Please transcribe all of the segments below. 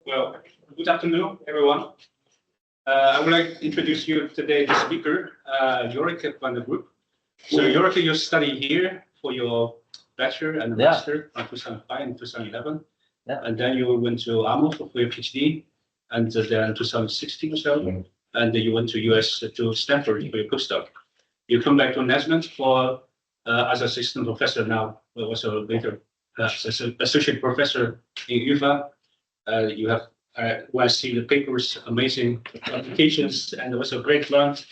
Well, good afternoon, everyone. I would like to introduce you today the speaker, Jorik from the group. So Jorik, you study here for your bachelor and master in 2005 and 2011. And then you went to Amo for your PhD, and then 2016 or so, and then you went to US to Stanford for your postdoc. You come back to Netherlands for as assistant professor now, but also later as an associate professor in UvA. You have when I see the papers, amazing applications, and also great learned.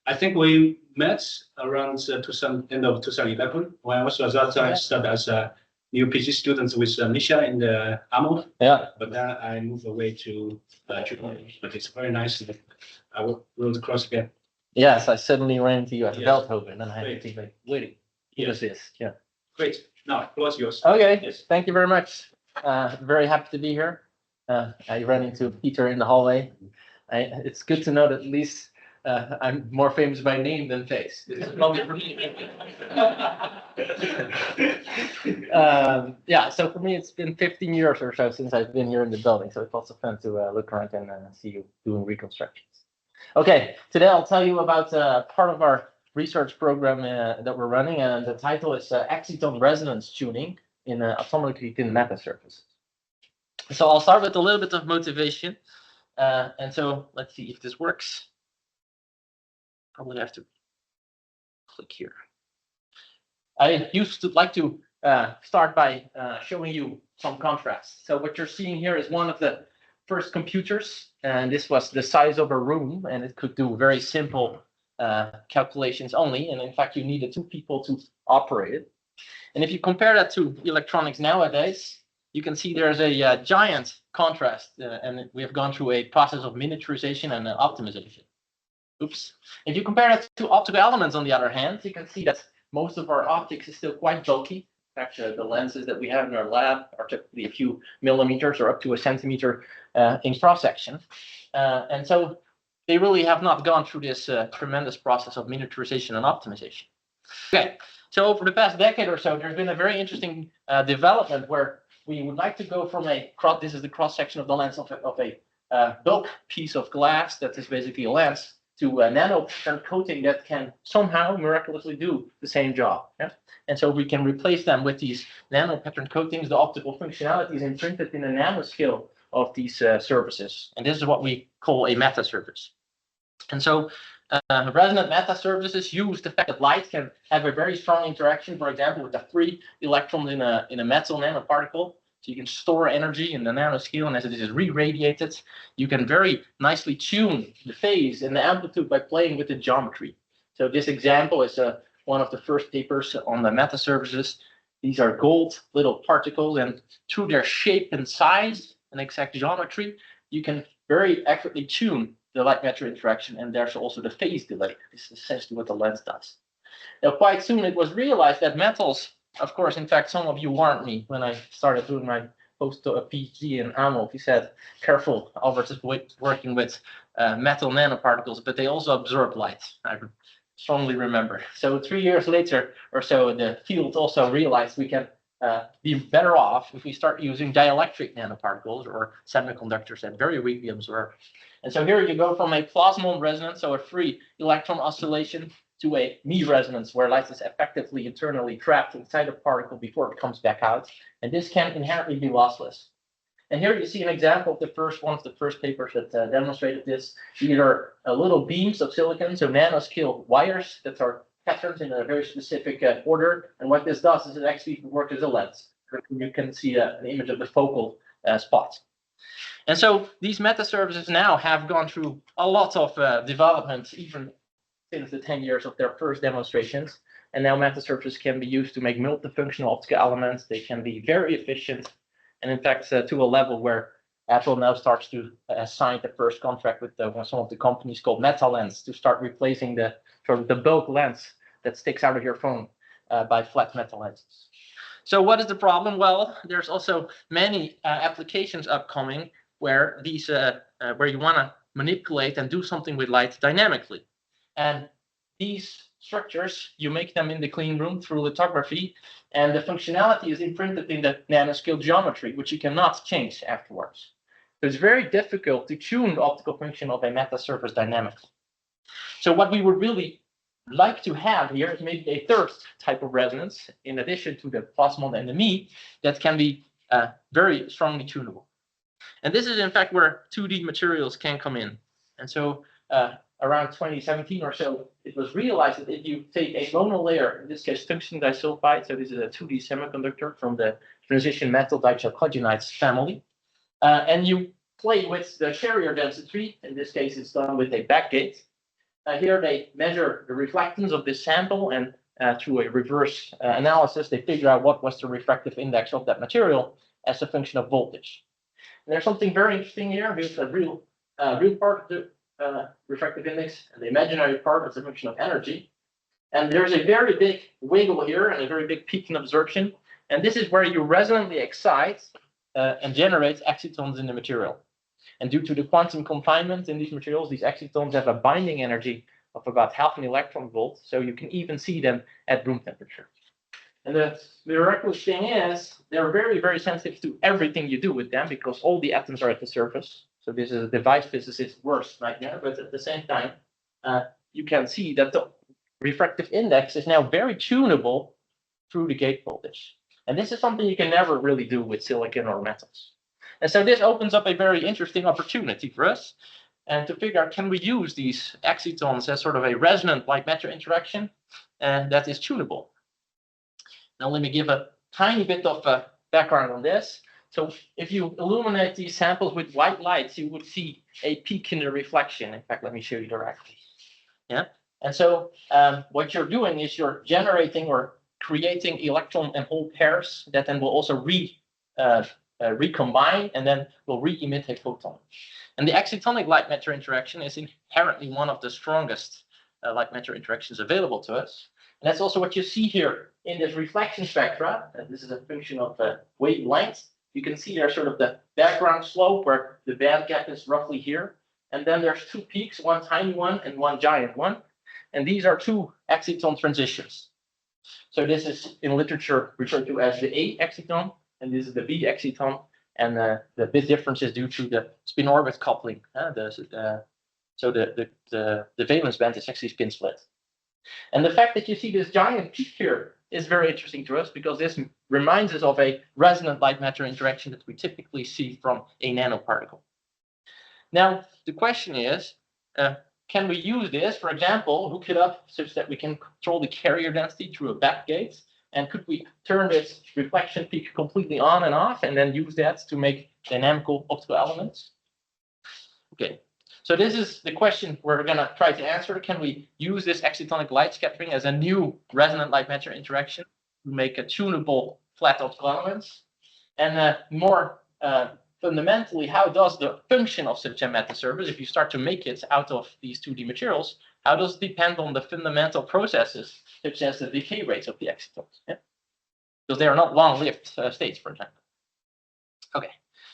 I think we met around end of 2011 when I was at that time started as a new PhD student with Misha in the AMO. Yeah. But then I moved away to Japan. But it's very nice. I will across again. Yes, I suddenly ran into you at Veldhoven, and I had to think, like, wait, what is this? Yeah. Great. Now, applause yours. Okay. Yes. Thank you very much. Very happy to be here. I ran into Peter in the hallway. It's good to know that at least I'm more famous by name than face. Yeah, so for me, it's been 15 years or so since I've been here in the building. So it's also fun to look around and see you doing reconstructions. Okay, today I'll tell you about part of our research program that we're running, and the title is Exciton resonance tuning in atomically thin metasurfaces. So I'll start with a little bit of motivation. And so let's see if this works. Probably have to click here. I used to like to start by showing you some contrast. So what you're seeing here is one of the first computers, and this was the size of a room, and it could do very simple calculations only. And in fact, you needed 2 people to operate it. And if you compare that to electronics nowadays, you can see there's a giant contrast, and we have gone through a process of miniaturization and optimization. Oops. If you compare that to optical elements, on the other hand, you can see that most of our optics is still quite bulky. In fact, the lenses that we have in our lab are typically a few millimeters or up to a centimeter in cross-section. And so they really have not gone through this tremendous process of miniaturization and optimization. Okay, so over the past decade or so, there's been a very interesting development where we would like to go from this is the cross-section of the lens of a bulk piece of glass that is basically a lens, to a nano coating that can somehow miraculously do the same job. Yeah? And so we can replace them with these nano pattern coatings. The optical functionality is imprinted in the nanoscale of these surfaces. And this is what we call a metasurface. And so resonant metasurfaces use the fact that light can have a very strong interaction, for example, with the 3 electrons in a metal nanoparticle. So you can store energy in the nanoscale, and as it is re-radiated, you can very nicely tune the phase and the amplitude by playing with the geometry. So this example is one of the first papers on the metasurfaces. These are gold little particles, and through their shape and size and exact geometry, you can very accurately tune the light matter interaction, and there's also the phase delay. This is essentially what the lens does. Now, quite soon it was realized that metals, of course, in fact, some of you warned me when I started doing my PhD in AMO. He said, careful, Albert is working with metal nanoparticles, but they also absorb light. I strongly remember. So 3 years later or so, the field also realized we can be better off if we start using dielectric nanoparticles or semiconductors that very weakly absorb. And so here you go from a plasmon resonance, so a free electron oscillation, to a me resonance, where light is effectively internally trapped inside a particle before it comes back out. And this can inherently be lossless. And here you see an example of one of the first papers that demonstrated this. These are little beams of silicon, so nanoscale wires that are patterned in a very specific order. And what this does is it actually works as a lens. You can see an image of the focal spot. And so these metasurfaces now have gone through a lot of development, even since the 10 years of their first demonstrations. And now metasurfaces can be used to make multifunctional optical elements. They can be very efficient. And in fact, to a level where Apple now starts to sign the first contract with some of the companies called MetaLens to start replacing the bulk lens that sticks out of your phone by flat metal lenses. So what is the problem? Well, there's also many applications upcoming where these where you want to manipulate and do something with light dynamically. And these structures, you make them in the clean room through lithography, and the functionality is imprinted in the nanoscale geometry, which you cannot change afterwards. So it's very difficult to tune the optical function of a metasurface dynamically. So what we would really like to have here is maybe a third type of resonance, in addition to the plasmon and the me, that can be very strongly tunable. And this is, in fact, where 2D materials can come in. And so around 2017 or so, it was realized that if you take a monolayer, in this case tungsten disulfide, so this is a 2D semiconductor from the transition metal dichalcogenides family, and you play with the carrier density, in this case it's done with a backgate. Here they measure the reflectance of this sample, and through a reverse analysis, they figure out what was the refractive index of that material as a function of voltage. And there's something very interesting here. Here's a real part of the refractive index, and the imaginary part is a function of energy. And there's a very big wiggle here and a very big peak in absorption. And this is where you resonantly excite and generate excitons in the material. And due to the quantum confinement in these materials, these excitons have a binding energy of about half an electron volt, so you can even see them at room temperature. And the miraculous thing is, they're very, very sensitive to everything you do with them, because all the atoms are at the surface. So this is a device physicist's worst nightmare, but at the same time, you can see that the refractive index is now very tunable through the gate voltage. And this is something you can never really do with silicon or metals. And so this opens up a very interesting opportunity for us, and to figure out, can we use these excitons as sort of a resonant light matter interaction that is tunable. Now let me give a tiny bit of background on this. So if you illuminate these samples with white lights, you would see a peak in the reflection. In fact, let me show you directly. Yeah. And so what you're doing is you're generating or creating electron and hole pairs that then will also recombine and then will re-emit a photon. And the excitonic light matter interaction is inherently one of the strongest light matter interactions available to us. And that's also what you see here in this reflection spectra. And this is a function of wavelength. You can see there's sort of the background slope where the band gap is roughly here. And then there's two peaks, one tiny one and one giant one. And these are two exciton transitions. So this is in literature referred to as the A exciton, and this is the B exciton. And the bit difference is due to the spin orbit coupling. So the valence band is actually spin split. And the fact that you see this giant peak here is very interesting to us, because this reminds us of a resonant light matter interaction that we typically see from a nanoparticle. Now, the question is, can we use this, for example, hook it up such that we can control the carrier density through a backgate? And could we turn this reflection peak completely on and off and then use that to make dynamical optical elements? Okay, so this is the question we're going to try to answer. Can we use this excitonic light scattering as a new resonant light matter interaction to make a tunable flat optical elements? And more fundamentally, how does the function of such a metasurface, if you start to make it out of these 2D materials, how does it depend on the fundamental processes, such as the decay rates of the excitons? Yeah? Because they are not long-lived states, for example. Okay,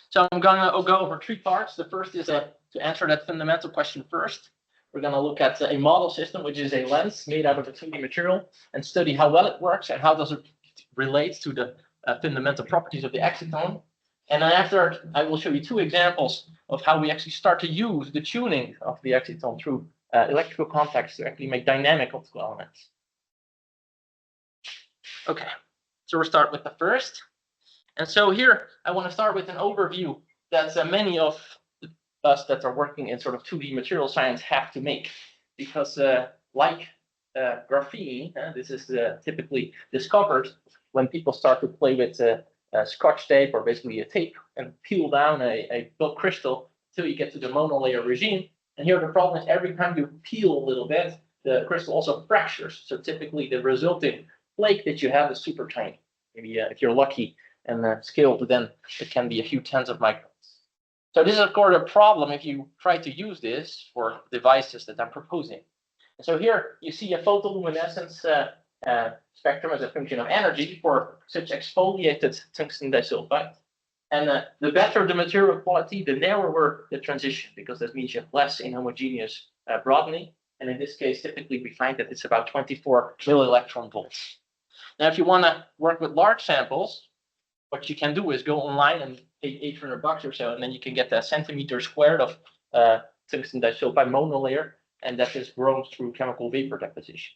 so I'm going to go over three parts. The first is to answer that fundamental question first. We're going to look at a model system, which is a lens made out of a 2D material, and study how well it works and how does it relate to the fundamental properties of the exciton. And then after, I will show you two examples of how we actually start to use the tuning of the exciton through electrical contacts to actually make dynamic optical elements. Okay, so we'll start with the first. And so here, I want to start with an overview that many of us that are working in sort of 2D material science have to make. Because like graphene, this is typically discovered when people start to play with Scotch tape, or basically a tape, and peel down a bulk crystal until you get to the monolayer regime. And here the problem is every time you peel a little bit, the crystal also fractures. So typically the resulting flake that you have is super tiny. Maybe if you're lucky and scaled, then it can be a few tens of microns. So this is of course a problem if you try to use this for devices that I'm proposing. And so here you see a photoluminescence spectrum as a function of energy for such exfoliated tungsten disulfide. And the better the material quality, the narrower the transition, because that means you have less inhomogeneous broadening. And in this case, typically we find that it's about 24 millielectron volts. Now, if you want to work with large samples, what you can do is go online and pay $800 or so, and then you can get a centimeter squared of tungsten disulfide monolayer, and that is grown through chemical vapor deposition.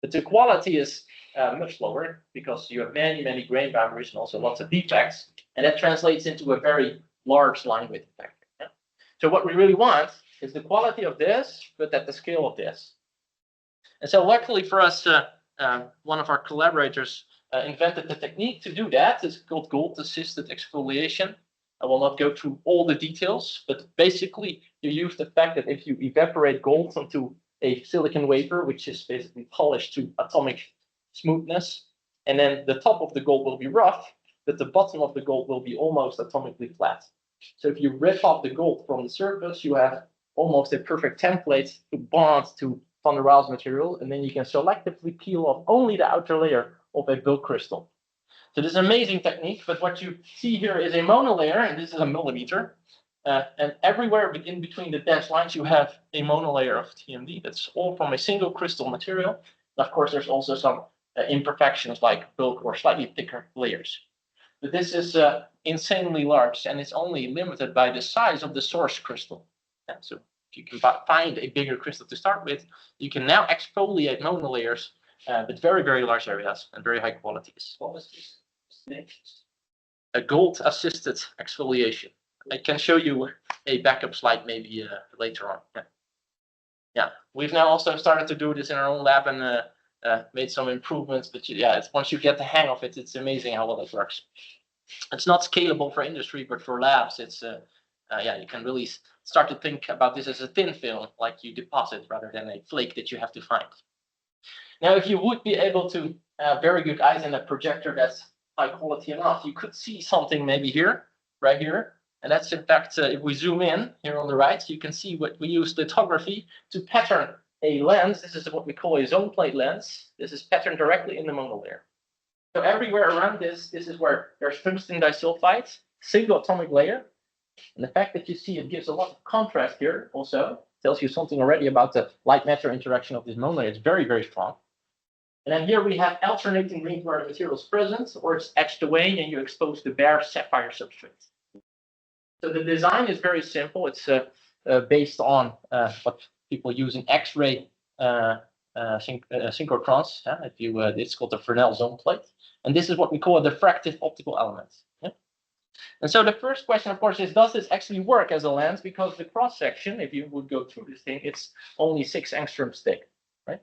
But the quality is much lower because you have many grain boundaries and also lots of defects, and that translates into a very large line width factor. Yeah? So what we really want is the quality of this, but at the scale of this. And so luckily for us, one of our collaborators invented the technique to do that. It's called gold-assisted exfoliation. I will not go through all the details, but basically you use the fact that if you evaporate gold onto a silicon wafer, which is basically polished to atomic smoothness, and then the top of the gold will be rough, but the bottom of the gold will be almost atomically flat. So if you rip off the gold from the surface, you have almost a perfect template to bond to Van der Waals material, and then you can selectively peel off only the outer layer of a bulk crystal. So this is an amazing technique, but what you see here is a monolayer, and this is a millimeter. And everywhere in between the dashed lines, you have a monolayer of TMD. That's all from a single crystal material. And of course, there's also some imperfections like bulk or slightly thicker layers. But this is insanely large, and it's only limited by the size of the source crystal. Yeah, so if you can find a bigger crystal to start with, you can now exfoliate monolayers with very large areas and very high qualities. What was this next? A gold-assisted exfoliation. I can show you a backup slide maybe later on. Yeah, we've now also started to do this in our own lab and made some improvements. But yeah, once you get the hang of it, it's amazing how well it works. It's not scalable for industry, but for labs, it's yeah, you can really start to think about this as a thin film, like you deposit rather than a flake that you have to find. Now, if you would be able to have very good eyes and a projector that's high quality enough, you could see something maybe here, right here. And that's in fact, if we zoom in here on the right, you can see what we use lithography to pattern a lens. This is what we call a zone plate lens. This is patterned directly in the monolayer. So everywhere around this is where there's tungsten disulfide, single atomic layer. And the fact that you see it gives a lot of contrast here also tells you something already about the light matter interaction of this monolayer. It's very strong. And then here we have alternating green where the material is present, or it's etched away and you expose the bare sapphire substrate. So the design is very simple. It's based on what people use in X-ray synchrotrons. It's called the Fresnel zone plate. And this is what we call a diffractive optical element. Yeah? And so the first question, of course, is does this actually work as a lens? Because the cross section, if you would go through this thing, it's only 6 angstroms thick, right?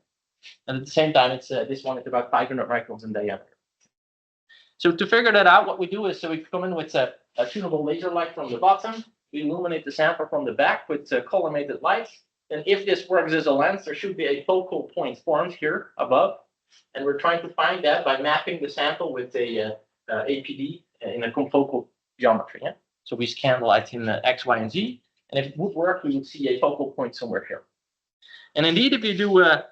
And at the same time, it's this one is about 500 microns in diameter. So to figure that out, what we do is so we come in with a tunable laser light from the bottom. We illuminate the sample from the back with collimated light. And if this works as a lens, there should be a focal point formed here above. And we're trying to find that by mapping the sample with a APD in a confocal geometry. Yeah? So we scan the light in X, Y, and Z. And if it would work, we would see a focal point somewhere here. And indeed, if you do a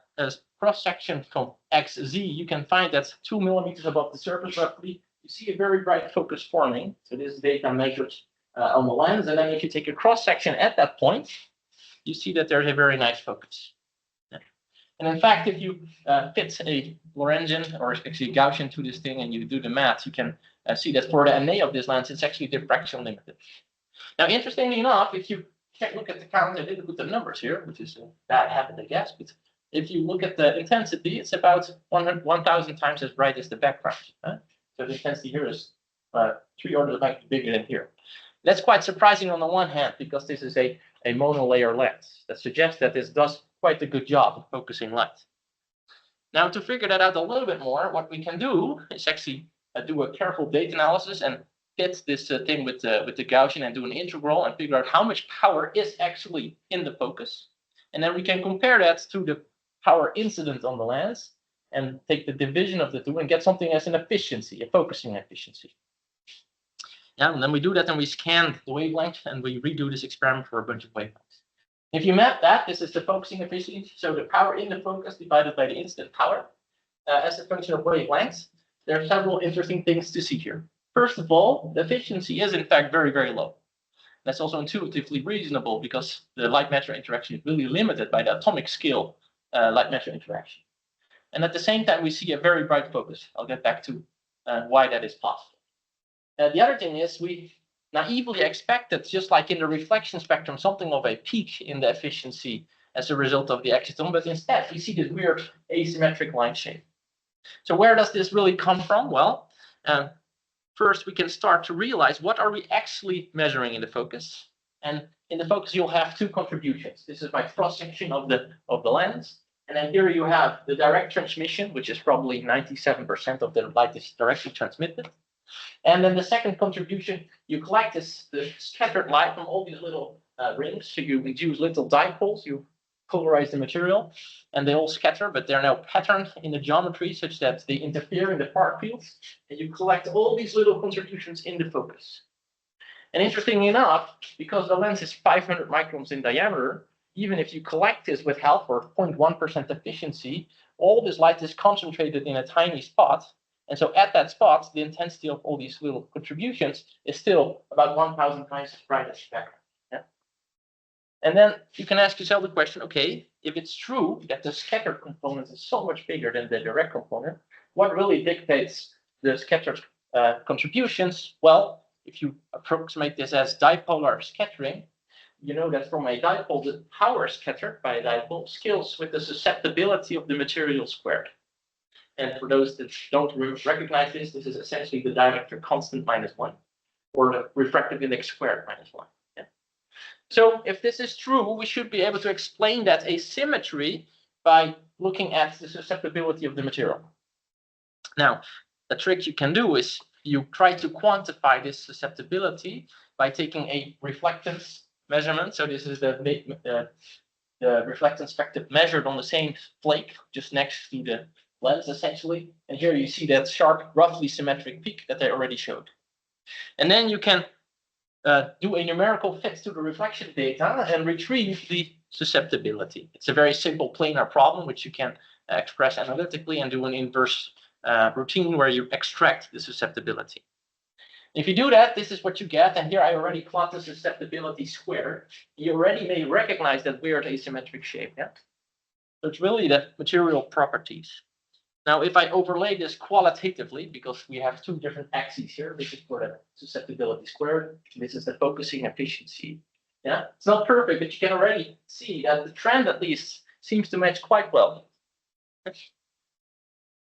cross-section from XZ, you can find that 2 millimeters above the surface roughly, you see a very bright focus forming. So this data measured on the lens. And then if you take a cross-section at that point, you see that there's a very nice focus. Yeah. And in fact, if you fit a Lorentzian or actually Gaussian to this thing and you do the math, you can see that for the NA of this lens, it's actually diffraction limited. Now, interestingly enough, if you look at the count, I didn't put the numbers here, which is a bad habit, I guess, but if you look at the intensity, it's about 1,000 times as bright as the background. Huh? So the intensity here is 3 orders of magnitude bigger than here. That's quite surprising on the one hand, because this is a monolayer lens that suggests that this does quite a good job of focusing light. Now, to figure that out a little bit more, what we can do is actually do a careful data analysis and fit this thing with the Gaussian and do an integral and figure out how much power is actually in the focus. And then we can compare that to the power incident on the lens and take the division of the two and get something as an efficiency, a focusing efficiency. Yeah, and then we do that and we scan the wavelength and we redo this experiment for a bunch of wavelengths. If you map that, this is the focusing efficiency. So the power in the focus divided by the incident power as a function of wavelengths. There are several interesting things to see here. First of all, the efficiency is in fact very low. That's also intuitively reasonable because the light matter interaction is really limited by the atomic scale light matter interaction. And at the same time, we see a very bright focus. I'll get back to why that is possible. The other thing is we naively expected, just like in the reflection spectrum, something of a peak in the efficiency as a result of the exciton, but instead we see this weird asymmetric line shape. So where does this really come from? Well, first we can start to realize what are we actually measuring in the focus. And in the focus, you'll have two contributions. This is my cross-section of the lens. And then here you have the direct transmission, which is probably 97% of the light is directly transmitted. And then the second contribution, you collect the scattered light from all these little rings. So you use little dipoles, you polarize the material, and they all scatter, but they're now patterned in the geometry such that they interfere in the far fields. And you collect all these little contributions in the focus. And interestingly enough, because the lens is 500 microns in diameter, even if you collect this with half or 0.1% efficiency, all this light is concentrated in a tiny spot. And so at that spot, the intensity of all these little contributions is still about 1,000 times as bright as spectrum. Yeah? And then you can ask yourself the question, okay, if it's true that the scattered component is so much bigger than the direct component, what really dictates the scattered contributions? Well, if you approximate this as dipolar scattering, you know that from a dipole, the power scattered by a dipole scales with the susceptibility of the material squared. And for those that don't recognize this, this is essentially the dielectric constant -1, or the refractive index squared -1. Yeah. So if this is true, we should be able to explain that asymmetry by looking at the susceptibility of the material. Now, the trick you can do is you try to quantify this susceptibility by taking a reflectance measurement. So this is the reflectance vector measured on the same flake, just next to the lens, essentially. And here you see that sharp, roughly symmetric peak that I already showed. And then you can do a numerical fit to the reflection data and retrieve the susceptibility. It's a very simple planar problem, which you can express analytically and do an inverse routine where you extract the susceptibility. If you do that, this is what you get. And here I already plot the susceptibility squared. You already may recognize that weird asymmetric shape. Yeah? So it's really the material properties. Now, if I overlay this qualitatively, because we have two different axes here, this is for the susceptibility squared, this is the focusing efficiency. Yeah, it's not perfect, but you can already see that the trend at least seems to match quite well.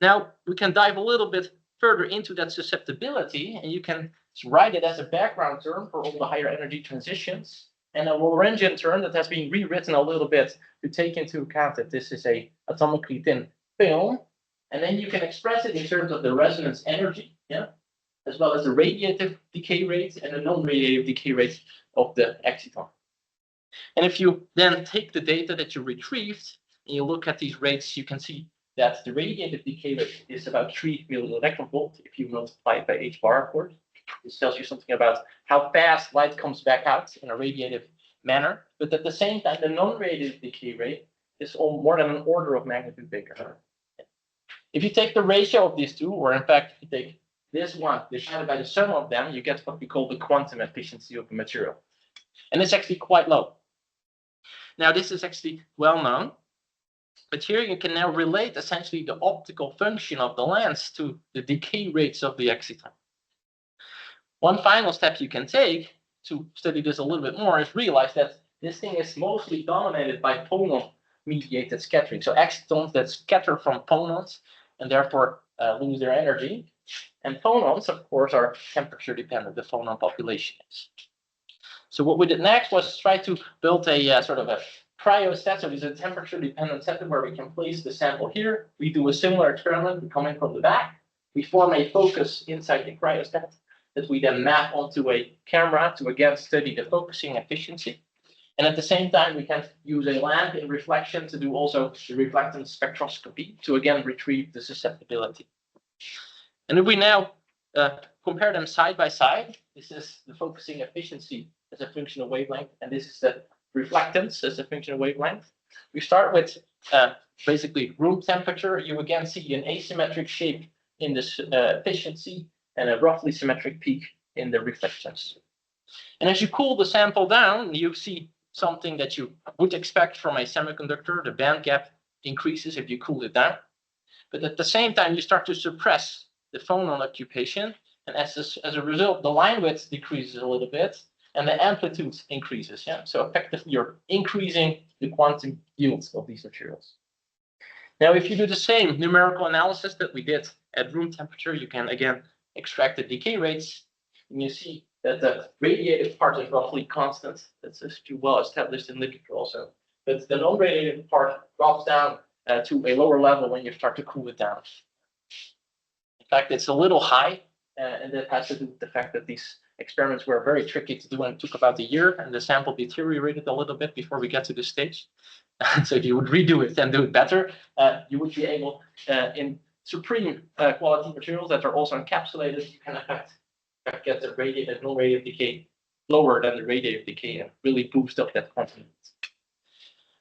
Now, we can dive a little bit further into that susceptibility, and you can write it as a background term for all the higher energy transitions, and a Lorentzian term that has been rewritten a little bit to take into account that this is a atomically thin film. And then you can express it in terms of the resonance energy, yeah, as well as the radiative decay rate and the non-radiative decay rate of the exciton. And if you then take the data that you retrieved and you look at these rates, you can see that the radiative decay rate is about 3 millielectron volt if you multiply it by h bar, of course. This tells you something about how fast light comes back out in a radiative manner. But at the same time, the non-radiative decay rate is more than an order of magnitude bigger. If you take the ratio of these two, or in fact, if you take this one divided by the sum of them, you get what we call the quantum efficiency of the material. And it's actually quite low. Now, this is actually well known. But here you can now relate essentially the optical function of the lens to the decay rates of the exciton. One final step you can take to study this a little bit more is realize that this thing is mostly dominated by phonon-mediated scattering. So excitons that scatter from phonons and therefore lose their energy. And phonons, of course, are temperature dependent, the phonon population is. So what we did next was try to build a sort of a cryostat. So this is a temperature dependent setup where we can place the sample here. We do a similar experiment. We come in from the back. We form a focus inside the cryostat that we then map onto a camera to again study the focusing efficiency. And at the same time, we can use a lamp in reflection to do also the reflectance spectroscopy to again retrieve the susceptibility. And if we now compare them side by side, this is the focusing efficiency as a function of wavelength, and this is the reflectance as a function of wavelength. We start with basically room temperature. You again see an asymmetric shape in this efficiency and a roughly symmetric peak in the reflectance. And as you cool the sample down, you see something that you would expect from a semiconductor. The band gap increases if you cool it down. But at the same time, you start to suppress the phonon occupation, And as a result, the line width decreases a little bit, and the amplitude increases. Yeah, so effectively, you're increasing the quantum yields of these materials. Now, if you do the same numerical analysis that we did at room temperature, you can again extract the decay rates, and you see that the radiative part is roughly constant. That's well established in literature also. But the non-radiative part drops down to a lower level when you start to cool it down. In fact, it's a little high, and that has to do with the fact that these experiments were very tricky to do and took about a year, and the sample deteriorated a little bit before we get to this stage. So if you would redo it and do it better, you would be able, in supreme quality materials that are also encapsulated, you can get the radiative, non-radiative decay lower than the radiative decay and really boost up that quantum.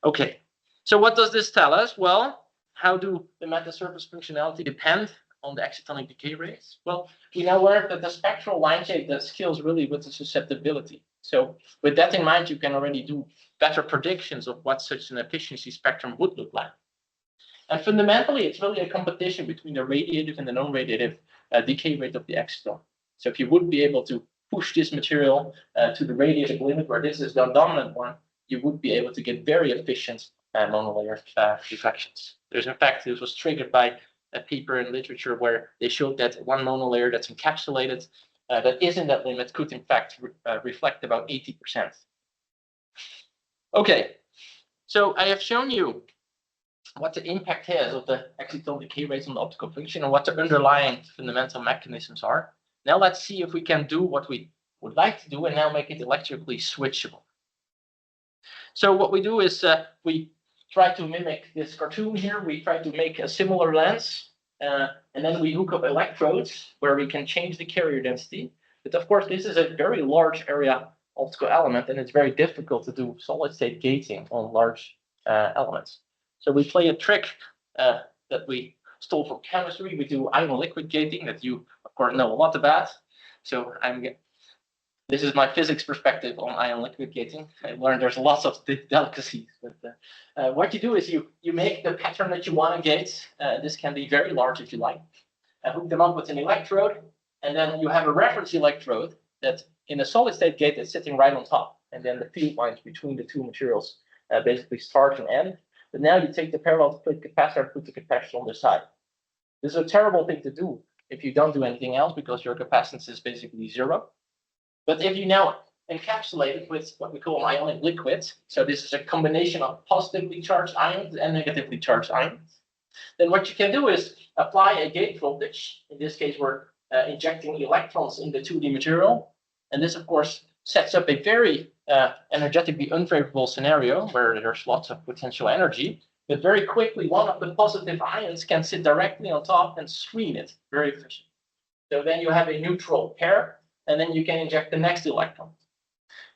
Okay, so what does this tell us? Well, how do the metasurface functionality depend on the excitonic decay rates? Well, we now learned that the spectral line shape that scales really with the susceptibility. So with that in mind, you can already do better predictions of what such an efficiency spectrum would look like. And fundamentally, it's really a competition between the radiative and the non-radiative decay rate of the exciton. So if you would be able to push this material to the radiative limit where this is the dominant one, you would be able to get very efficient monolayer reflections. There's, in fact, this was triggered by a paper in literature where they showed that one monolayer that's encapsulated that is in that limit could, in fact, reflect about 80%. Okay, so I have shown you what the impact is of the exciton decay rates on the optical function and what the underlying fundamental mechanisms are. Now let's see if we can do what we would like to do and now make it electrically switchable. So what we do is we try to mimic this cartoon here. We try to make a similar lens, and then we hook up electrodes where we can change the carrier density. But of course, this is a very large area optical element, and it's very difficult to do solid-state gating on large elements. So we play a trick that we stole from chemistry. We do ion liquid gating that you, of course, know a lot about. So this is my physics perspective on ion liquid gating. I learned there's lots of delicacies. But what you do is you make the pattern that you want to gate. This can be very large if you like. Hook them up with an electrode, and then you have a reference electrode that in a solid state gate is sitting right on top. And then the field lines between the two materials basically start and end. But now you take the parallel plate capacitor and put the capacitor on the side. This is a terrible thing to do if you don't do anything else because your capacitance is basically zero. But if you now encapsulate it with what we call an ionic liquid, so this is a combination of positively charged ions and negatively charged ions, then what you can do is apply a gate voltage. In this case, we're injecting electrons in the 2D material. And this, of course, sets up a very energetically unfavorable scenario where there's lots of potential energy. But very quickly, one of the positive ions can sit directly on top and screen it very efficiently. So then you have a neutral pair, and then you can inject the next electron.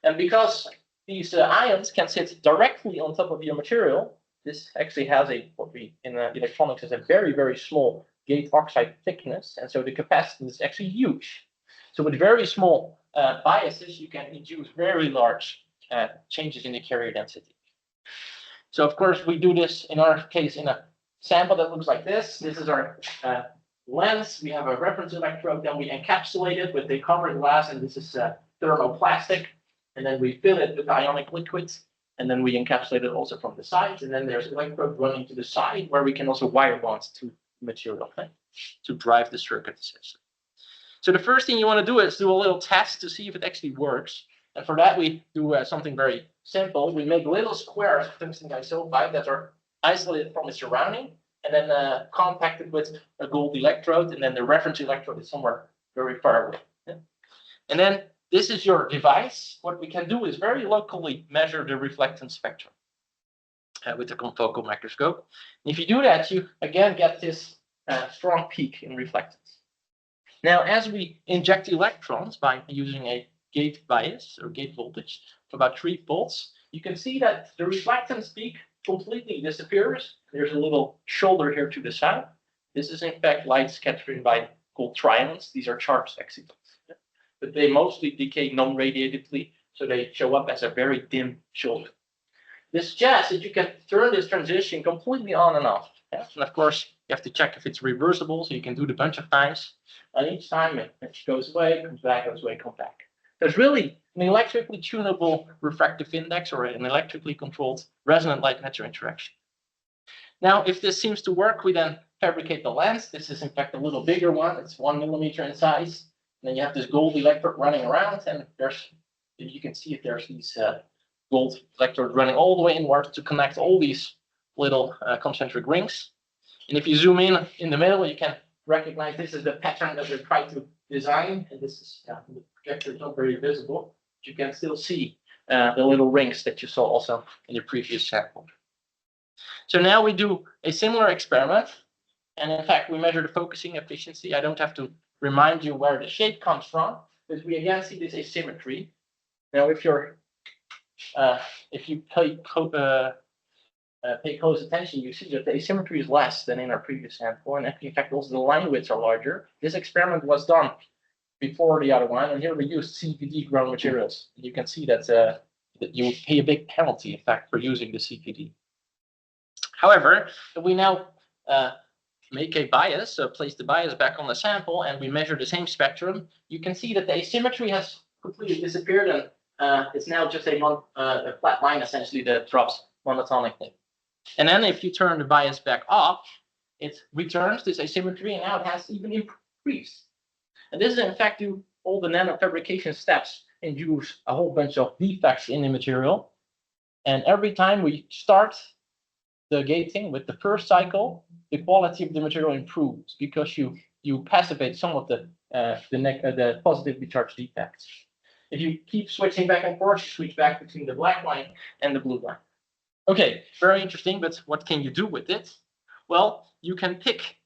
And because these ions can sit directly on top of your material, this actually has what we in electronics is a very, very small gate oxide thickness. And so the capacitance is actually huge. So with very small biases, you can induce very large changes in the carrier density. So of course, we do this in our case in a sample that looks like this. This is our lens. We have a reference electrode, then we encapsulate it with the covering glass, and this is thermoplastic. And then we fill it with ionic liquids, and then we encapsulate it also from the sides. And then there's electrode running to the side where we can also wire bond to material to drive the circuit essentially. So the first thing you want to do is do a little test to see if it actually works. And for that, we do something very simple. We make little squares of tungsten disulfide that are isolated from its surrounding, and then contacted with a gold electrode, and then the reference electrode is somewhere very far away. Yeah. And then this is your device. What we can do is very locally measure the reflectance spectrum with the confocal microscope. And if you do that, you again get this strong peak in reflectance. Now, as we inject electrons by using a gate bias or gate voltage of about 3 volts, you can see that the reflectance peak completely disappears. There's a little shoulder here to the side. This is in fact light scattering by gold trions. These are charged excitons, but they mostly decay non-radiatively, so they show up as a very dim shoulder. This suggests that you can turn this transition completely on and off, Yeah? And of course, you have to check if it's reversible, so you can do it a bunch of times. And each time it goes away, comes back, goes away, comes back. There's really an electrically tunable refractive index or an electrically controlled resonant light matter interaction. Now, if this seems to work, we then fabricate the lens. This is in fact a little bigger one. It's 1 millimeter in size. And then you have this gold electrode running around, and there's, if you can see it, there's these gold electrodes running all the way inward to connect all these little concentric rings. And if you zoom in the middle, you can recognize this is the pattern that we're trying to design. And this is, the projector is not very visible, but you can still see the little rings that you saw also in the previous sample. So now we do a similar experiment. And in fact, we measure the focusing efficiency. I don't have to remind you where the shape comes from, but we again see this asymmetry. Now, if you pay close attention, you see that the asymmetry is less than in our previous sample, and in fact, also the line widths are larger. This experiment was done before the other one, and here we used CVD grown materials. You can see that you pay a big penalty, in fact, for using the CVD. However, if we now make a bias, so place the bias back on the sample, and we measure the same spectrum, you can see that the asymmetry has completely disappeared, and it's now just a flat line essentially that drops monotonically. And then if you turn the bias back off, it returns this asymmetry, and now it has even increased. And this is in fact due all the nanofabrication steps induce a whole bunch of defects in the material. And every time we start the gating with the first cycle, the quality of the material improves because you passivate some of the positively charged defects. If you keep switching back and forth, you switch back between the black line and the blue line. Okay, very interesting, but what can you do with it? Well, you can pick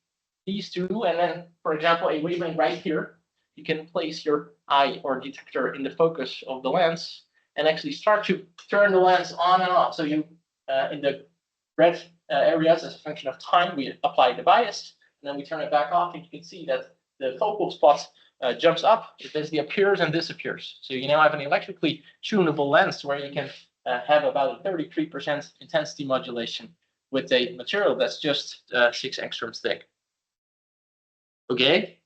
these two, and then, for example, a wavelength right here, you can place your eye or detector in the focus of the lens and actually start to turn the lens on and off. So you, in the red areas, as a function of time, we apply the bias, and then we turn it back off, and you can see that the focal spot jumps up, it basically appears and disappears. So you now have an electrically tunable lens where you can have about a 33% intensity modulation with a material that's just 6 angstroms thick. Okay,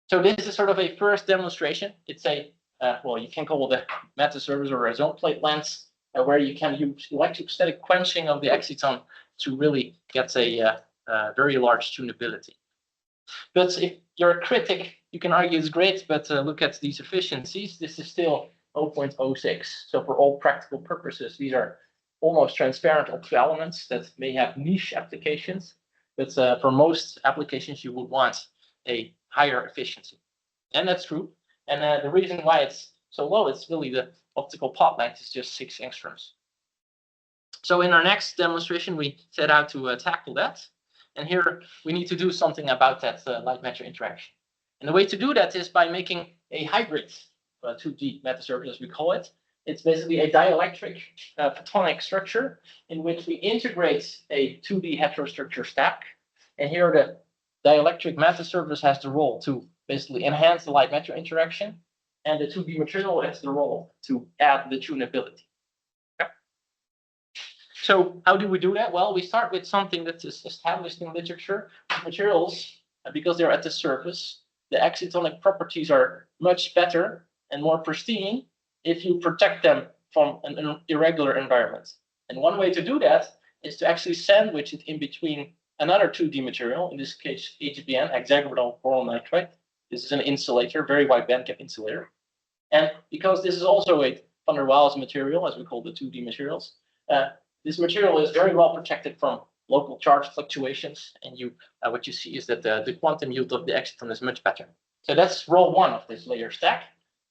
so this is sort of a first demonstration. It's a, well, you can call it a metasurface or a zone plate lens, where you can use electrostatic quenching of the exciton to really get a very large tunability. But if you're a critic, you can argue it's great, but look at these efficiencies. This is still 0.06. So for all practical purposes, these are almost transparent optical elements that may have niche applications. But for most applications, you would want a higher efficiency. And that's true. And the reason why it's so low, it's really the optical pot length is just 6 angstroms. So in our next demonstration, we set out to tackle that. And here we need to do something about that light matter interaction. And the way to do that is by making a hybrid 2D metasurface, as we call it. It's basically a dielectric photonic structure in which we integrate a 2D heterostructure stack. And here the dielectric metasurface has the role to basically enhance the light matter interaction. And the 2D material has the role to add the tunability. Okay. So how do we do that? Well, we start with something that is established in literature. Materials, because they're at the surface, the excitonic properties are much better and more pristine if you protect them from an irregular environment. And one way to do that is to actually sandwich it in between another 2D material, in this case HBN, hexagonal boron nitride. This is an insulator, very wide bandgap insulator. And because this is also a van der Waals material, as we call the 2D materials, this material is very well protected from local charge fluctuations. And what you see is that the quantum yield of the exciton is much better. So that's role 1 of this layer stack.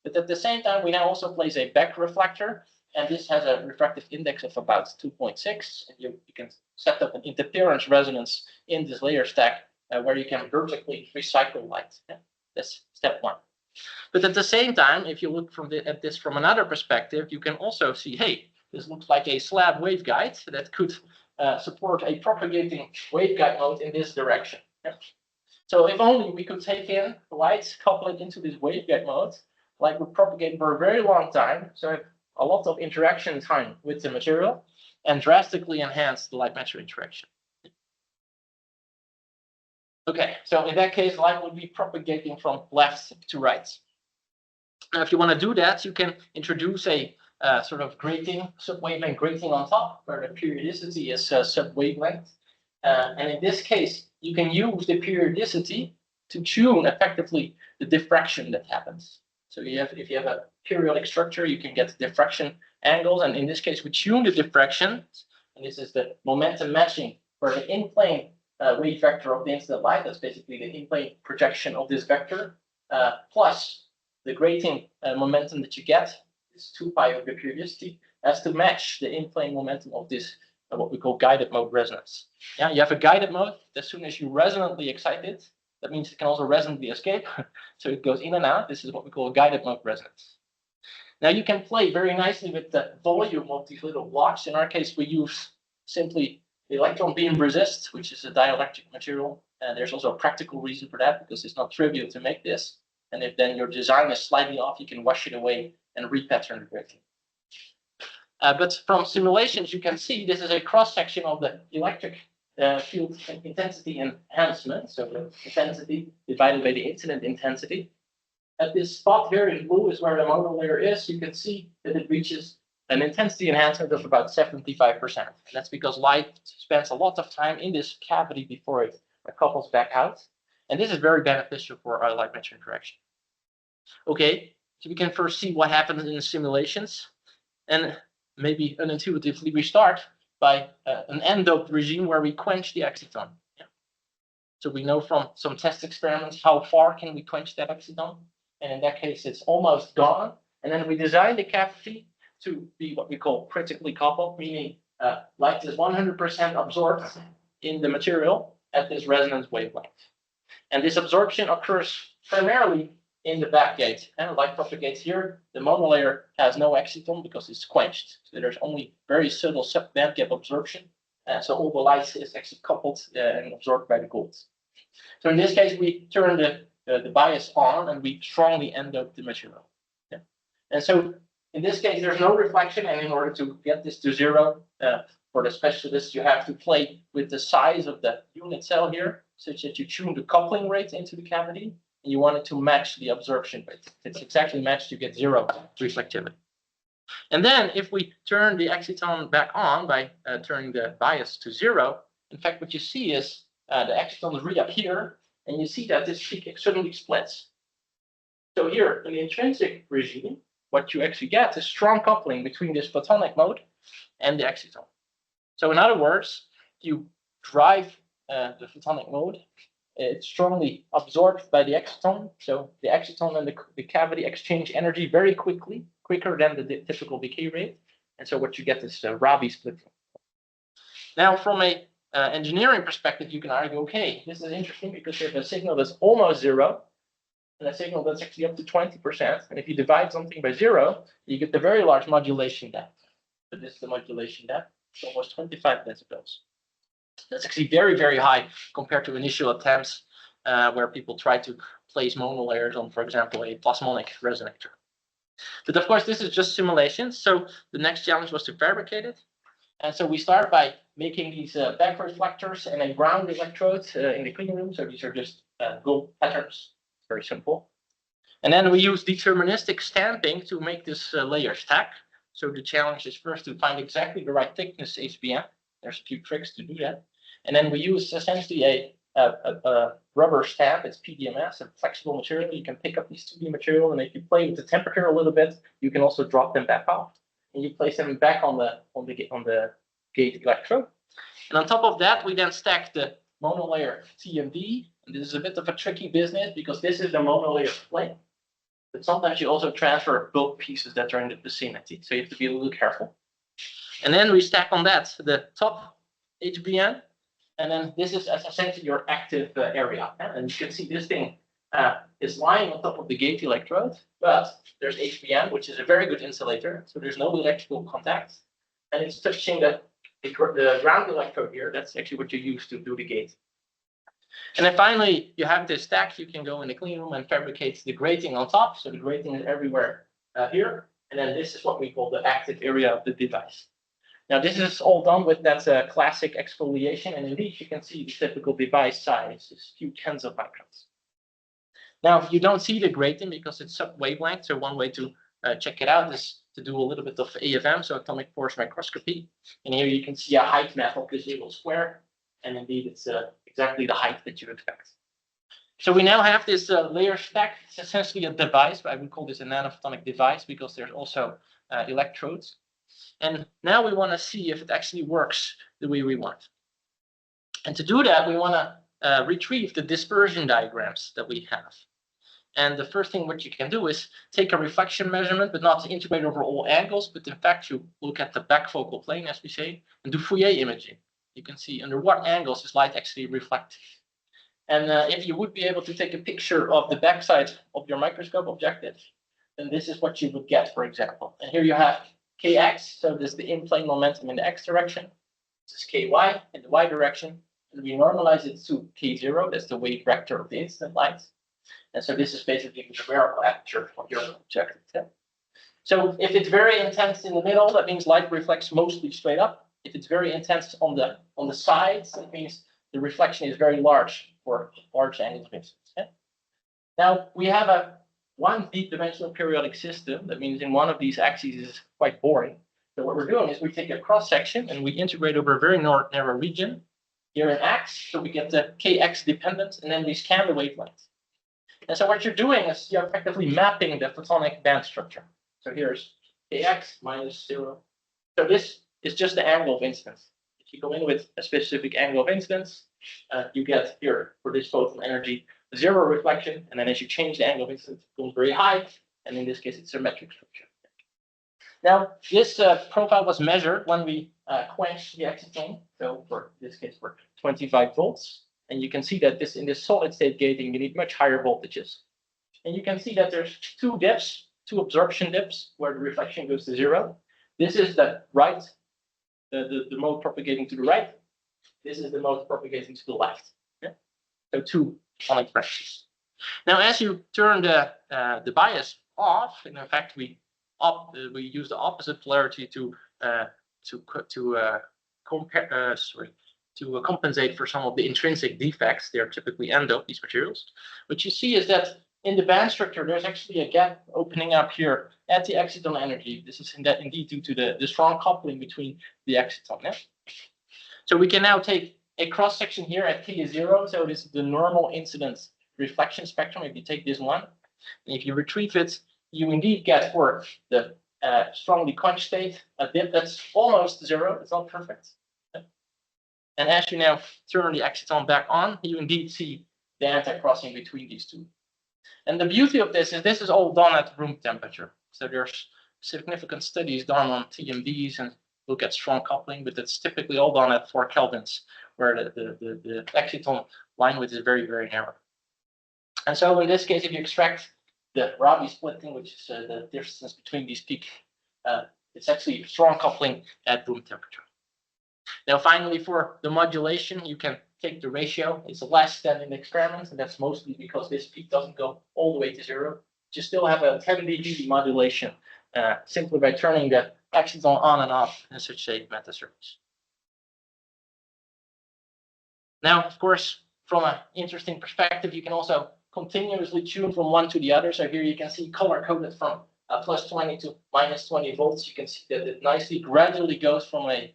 But at the same time, we now also place a back reflector, and this has a refractive index of about 2.6. And you can set up an interference resonance in this layer stack where you can vertically recycle light. Yeah? That's step 1. But at the same time, if you look at this from another perspective, you can also see, hey, this looks like a slab waveguide that could support a propagating waveguide mode in this direction. Yeah? So if only we could take in light, couple it into this waveguide mode, light would propagate for a very long time, so a lot of interaction time with the material, and drastically enhance the light matter interaction. Okay, so in that case, light would be propagating from left to right. Now, if you want to do that, you can introduce a sort of grating, sub-wavelength grating on top, where the periodicity is sub-wavelength. And in this case, you can use the periodicity to tune effectively the diffraction that happens. So if you have a periodic structure, you can get diffraction angles. And in this case, we tune the diffraction. And this is the momentum matching for the in-plane wave vector of the incident light. That's basically the in-plane projection of this vector, plus the grating momentum that you get, is 2 pi of the periodicity, has to match the in-plane momentum of this, what we call guided mode resonance. Yeah, you have a guided mode. As soon as you resonantly excite it, that means it can also resonantly escape. So it goes in and out. This is what we call a guided mode resonance. Now you can play very nicely with the volume of these little blocks. In our case, we use simply the electron beam resist, which is a dielectric material. And there's also a practical reason for that, because it's not trivial to make this. And if then your design is slightly off, you can wash it away and repattern the grating. But from simulations, you can see this is a cross-section of the electric field intensity enhancement. So the intensity divided by the incident intensity. At this spot here in blue is where the monolayer is. You can see that it reaches an intensity enhancement of about 75%. And that's because light spends a lot of time in this cavity before it couples back out. And this is very beneficial for our light-matter interaction. Okay, so we can first see what happens in the simulations. And maybe unintuitively, we start by an n-doped regime where we quench the exciton. Yeah. So we know from some test experiments how far can we quench that exciton. And in that case, it's almost gone. And then we design the cavity to be what we call critically coupled, meaning light is 100% absorbed in the material at this resonance wavelength. And this absorption occurs primarily in the backgate. And light propagates here. The monolayer has no exciton because it's quenched. So there's only very subtle sub-bandgap absorption. So all the light is actually coupled and absorbed by the gold. So in this case, we turn the bias on and we strongly n-dope the material. Yeah. And so in this case, there's no reflection. And in order to get this to zero, for the specialists, you have to play with the size of the unit cell here, such that you tune the coupling rate into the cavity. And you want it to match the absorption rate. If it's exactly matched, you get zero reflectivity. And then if we turn the exciton back on by turning the bias to zero, in fact, what you see is the excitons reappear, and you see that this peak suddenly splits. So here in the intrinsic regime, what you actually get is strong coupling between this photonic mode and the exciton. So in other words, you drive the photonic mode, it's strongly absorbed by the exciton. So the exciton and the cavity exchange energy very quickly, quicker than the typical decay rate. And so what you get is Rabi splitting. Now, from a engineering perspective, you can argue, okay, this is interesting because you have a signal that's almost zero and a signal that's actually up to 20%. And if you divide something by zero, you get the very large modulation depth. So this is the modulation depth. It's almost 25 decibels. That's actually very, very high compared to initial attempts where people try to place monolayers on, for example, a plasmonic resonator. But of course, this is just simulations. So the next challenge was to fabricate it. And so we start by making these back reflectors and a ground electrode in the clean room. So these are just gold patterns. It's very simple. And then we use deterministic stamping to make this layer stack. So the challenge is first to find exactly the right thickness HBM. There's a few tricks to do that. And then we use essentially a rubber stamp. It's PDMS, a flexible material. You can pick up these 2D material, and if you play with the temperature a little bit, you can also drop them back off. And you place them back on the gate electrode. And on top of that, we then stack the monolayer TMD. And this is a bit of a tricky business because this is the monolayer plane. But sometimes you also transfer bulk pieces that are in the vicinity. So you have to be a little careful. And then we stack on that the top HBM. And then this is essentially your active area. And you can see this thing is lying on top of the gate electrode, but there's HBM, which is a very good insulator. So there's no electrical contact. And it's touching the ground electrode here. That's actually what you use to do the gate. And then finally, you have this stack. You can go in the clean room and fabricate the grating on top. So the grating is everywhere here. And then this is what we call the active area of the device. Now this is all done with that classic exfoliation, and indeed you can see the typical device size is a few tens of microns. Now you don't see the grating because it's sub-wavelength, so one way to check it out is to do a little bit of AFM, so atomic force microscopy. And here you can see a height map of this little square, and indeed it's exactly the height that you expect. So we now have this layer stack. It's essentially a device, but I would call this a nanophotonic device because there's also electrodes. And now we want to see if it actually works the way we want. And to do that, we want to retrieve the dispersion diagrams that we have. And the first thing what you can do is take a reflection measurement, but not to integrate over all angles, but in fact you look at the back focal plane, as we say, and do Fourier imaging. You can see under what angles is light actually reflected. And if you would be able to take a picture of the backside of your microscope objective, then this is what you would get, for example. And here you have Kx, so this is the in-plane momentum in the x direction. This is Ky in the y direction. And we normalize it to K0, that's the wave vector of the incident light. And so this is basically the numerical aperture of your objective. Yeah? So if it's very intense in the middle, that means light reflects mostly straight up. If it's very intense on the sides, that means the reflection is very large for large angles of incidence. Yeah? Now we have a one deep dimensional periodic system. That means in one of these axes is quite boring. So what we're doing is we take a cross section and we integrate over a very narrow region. Here in x, so we get the Kx dependent, and then we scan the wavelength. And so what you're doing is you're effectively mapping the photonic band structure. So here's Kx minus 0. So this is just the angle of incidence. If you go in with a specific angle of incidence, you get here for this photon energy 0 reflection, and then as you change the angle of incidence, it goes very high, and in this case, it's a metric structure. Now, this profile was measured when we quenched the exciton. So for this case, for 25 volts. And you can see that in this solid state gating, you need much higher voltages. And you can see that there's two dips, two absorption dips, where the reflection goes to 0. This is the right, the mode propagating to the right. This is the mode propagating to the left. Yeah? So two photonic branches. Now, as you turn the bias off, and in fact, we use the opposite polarity to compensate for some of the intrinsic defects. They are typically endo, these materials. What you see is that in the band structure, there's actually a gap opening up here at the exciton energy. This is indeed due to the strong coupling between the exciton. Yeah? So we can now take a cross section here at K0. So this is the normal incidence reflection spectrum. If you take this one, and if you retrieve it, you indeed get for the strongly quenched state a dip that's almost 0. It's not perfect. And as you now turn the exciton back on, you indeed see the anti-crossing between these two. And the beauty of this is all done at room temperature. So there's significant studies done on TMDs and look at strong coupling, but it's typically all done at 4 kelvins, where the exciton line width is very, very narrow. And so in this case, if you extract the Rabi splitting, which is the distance between these peaks, it's actually strong coupling at room temperature. Now, finally, for the modulation, you can take the ratio. It's less than in the experiment, and that's mostly because this peak doesn't go all the way to 0. You still have a 10 dB modulation simply by turning the exciton on and off in such a metasurface. Now, of course, from an interesting perspective, you can also continuously tune from one to the other. So here you can see color-coded from plus 20 to minus 20 volts. You can see that it nicely gradually goes from a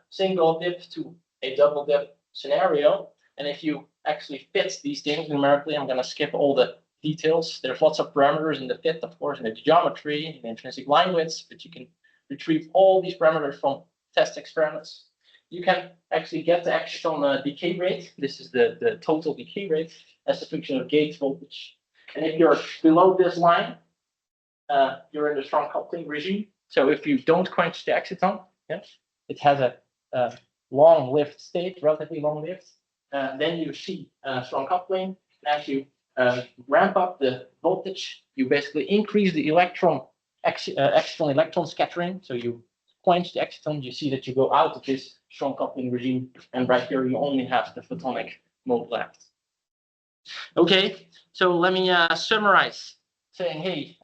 single dip to a double dip scenario. And if you actually fit these things numerically, I'm going to skip all the details. There's lots of parameters in the fit, of course, in the geometry, in the intrinsic line widths, but you can retrieve all these parameters from test experiments. You can actually get the exciton decay rate. This is the total decay rate as a function of gate voltage. And if you're below this line, you're in the strong coupling regime. So if you don't quench the exciton, yeah, it has a long-lived state, relatively long-lived. Then you see strong coupling. And as you ramp up the voltage, you basically increase the exciton-electron scattering. So you quench the exciton, you see that you go out of this strong coupling regime. And right here, you only have the photonic mode left. Okay, so let me summarize, saying, hey,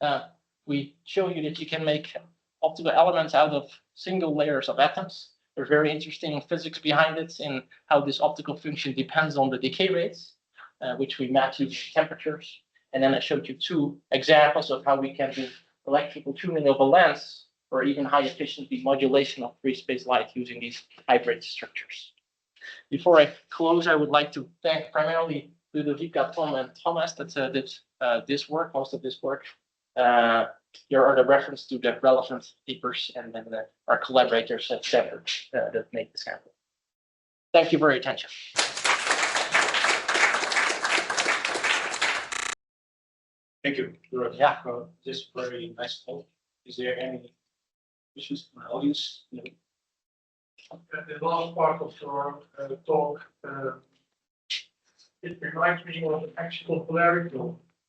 we show you that you can make optical elements out of single layers of atoms. There's very interesting physics behind it and how this optical function depends on the decay rates, which we map using temperatures. And then I showed you two examples of how we can do electrical tuning of a lens or even high efficiency modulation of free space light using these hybrid structures. Before I close, I would like to thank primarily Ludovica, Tom, and Thomas that did this work, most of this work. Here are the reference to the relevant papers and then our collaborators at Stanford that make this happen. Thank you for your attention. Thank you. Yeah. This very nice talk. Is there any questions from the audience? No. The last part of your talk, it reminds me of an actual polarity.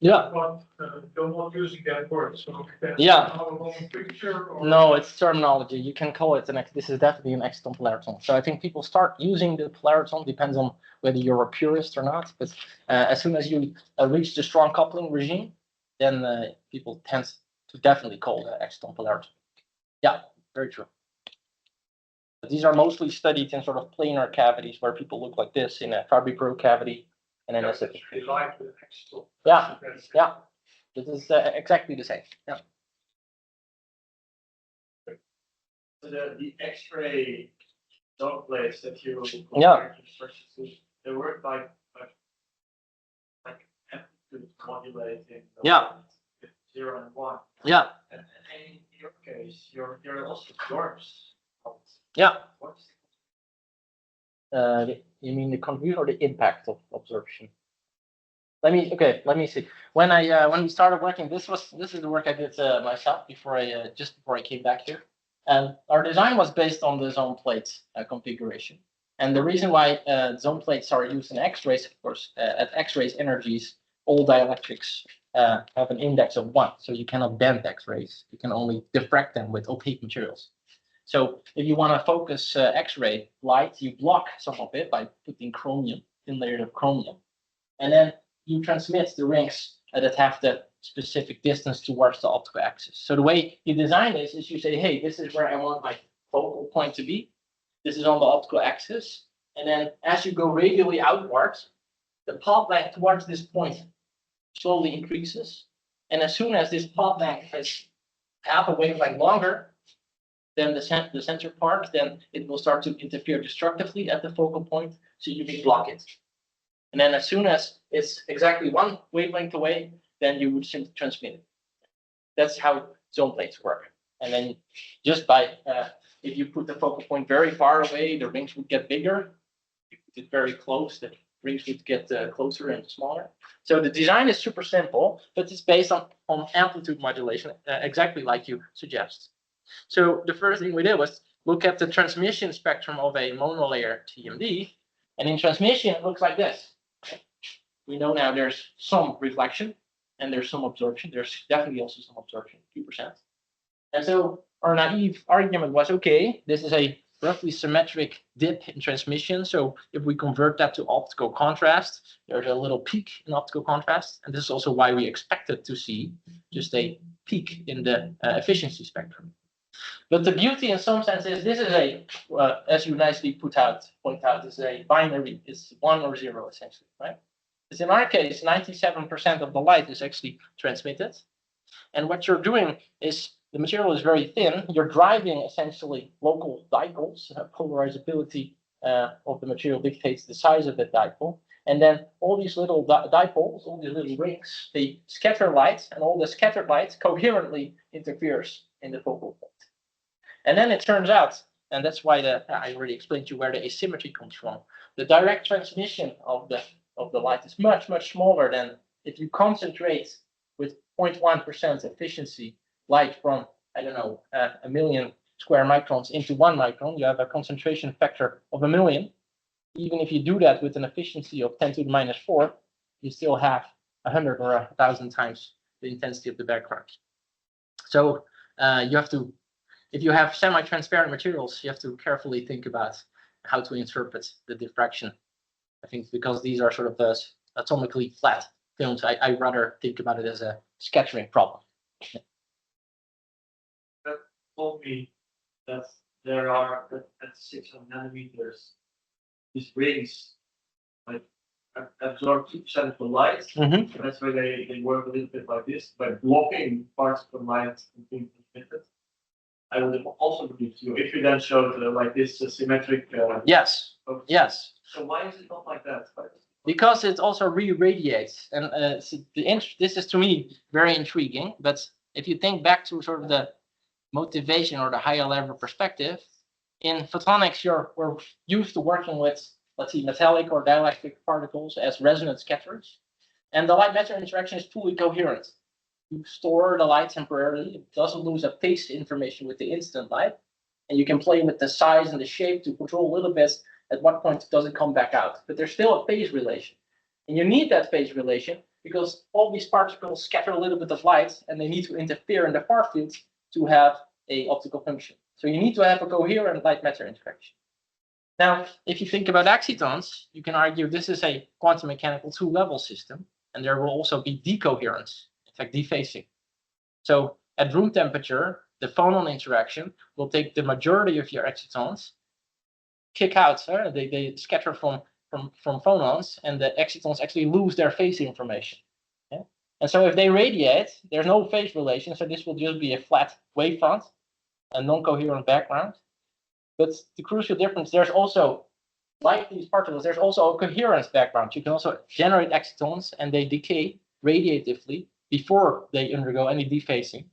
Yeah. But you're not using that word, so Yeah. a wrong picture. Or... No, it's terminology. You can call it this is definitely an exciton polariton. So I think people start using the polariton, depends on whether you're a purist or not. But as soon as you reach the strong coupling regime, then people tend to definitely call the exciton polariton. Yeah, very true. But these are mostly studied in sort of planar cavities where people look like this in a Fabry-Pérot cavity. And then that's it. Yeah, yeah. This is exactly the same. Yeah. So the X-ray dog plates that you they work like amplitude modulating. Yeah. 0 and 1. Yeah. And in your case, you're also dwarfs. Yeah. What's You mean the contribution or the impact of absorption? Let me see. When we started working, this is the work I did myself before I came back here. And our design was based on the zone plate configuration. And the reason why zone plates are used in X-rays, of course, at X-rays energies, all dielectrics have an index of 1. So you cannot bend X-rays. You can only diffract them with opaque materials. So if you want to focus X-ray light, you block some of it by putting chromium, thin layer of chromium. And then you transmit the rings that have the specific distance towards the optical axis. So the way you design this is you say, hey, this is where I want my focal point to be. This is on the optical axis. And then as you go radially outwards, the path length towards this point slowly increases. And as soon as this path length is half a wavelength longer than the center part, then it will start to interfere destructively at the focal point. So you can block it. And then as soon as it's exactly 1 wavelength away, then you would simply transmit it. That's how zone plates work. And then just by, if you put the focal point very far away, the rings would get bigger. If you put it very close, the rings would get closer and smaller. So the design is super simple, but it's based on amplitude modulation, exactly like you suggest. So the first thing we did was look at the transmission spectrum of a monolayer TMD. And in transmission, it looks like this. We know now there's some reflection and there's some absorption. There's definitely also some absorption, 2%. And so our naive argument was, okay, this is a roughly symmetric dip in transmission. So if we convert that to optical contrast, there's a little peak in optical contrast. And this is also why we expected to see just a peak in the efficiency spectrum. But the beauty in some sense is this is a, as you nicely point out, this is a binary, it's 1 or 0 essentially, right? Because in our case, 97% of the light is actually transmitted. And what you're doing is the material is very thin. You're driving essentially local dipoles. Polarizability of the material dictates the size of the dipole. And then all these little dipoles, all these little rings, they scatter light, and all the scattered light coherently interferes in the focal point. And then it turns out, and that's why I already explained to you where the asymmetry comes from. The direct transmission of the light is much, much smaller than if you concentrate with 0.1% efficiency light from, I don't know, 1 million square microns into 1 micron. You have a concentration factor of 1 million. Even if you do that with an efficiency of 10 to the minus 4, you still have 100 or 1,000 times the intensity of the background. So you have to, if you have semi-transparent materials, you have to carefully think about how to interpret the diffraction. I think because these are sort of atomically flat films, I rather think about it as a scattering problem. That told me that there are at 600 nanometers, these rings like absorb 2% of the light. Mm-hmm. That's where they work a little bit like this, by blocking parts of the light and being transmitted. I would also believe you if you then showed like this symmetric. Yes. Focus. Yes. So why is it not like that? Because it also re-radiates, and so this is to me very intriguing. But if you think back to sort of the motivation or the higher level perspective, in photonics, we're used to working with, let's see, metallic or dielectric particles as resonant scatters, and the light matter interaction is fully coherent. You store the light temporarily; it doesn't lose a phase information with the instant light, and you can play with the size and the shape to control a little bit at what point does it come back out. But there's still a phase relation. And you need that phase relation because all these particles scatter a little bit of light and they need to interfere in the far field to have an optical function. So you need to have a coherent light matter interaction. Now, if you think about excitons, you can argue this is a quantum mechanical two-level system, and there will also be decoherence, in fact, dephasing. So at room temperature, the phonon interaction will take the majority of your excitons, kick out, they scatter from phonons, and the excitons actually lose their phase information. Yeah? And so if they radiate, there's no phase relation, so this will just be a flat wavefront, a non-coherent background. But the crucial difference, there's also, like these particles, there's also a coherence background. You can also generate excitons, and they decay radiatively before they undergo any dephasing.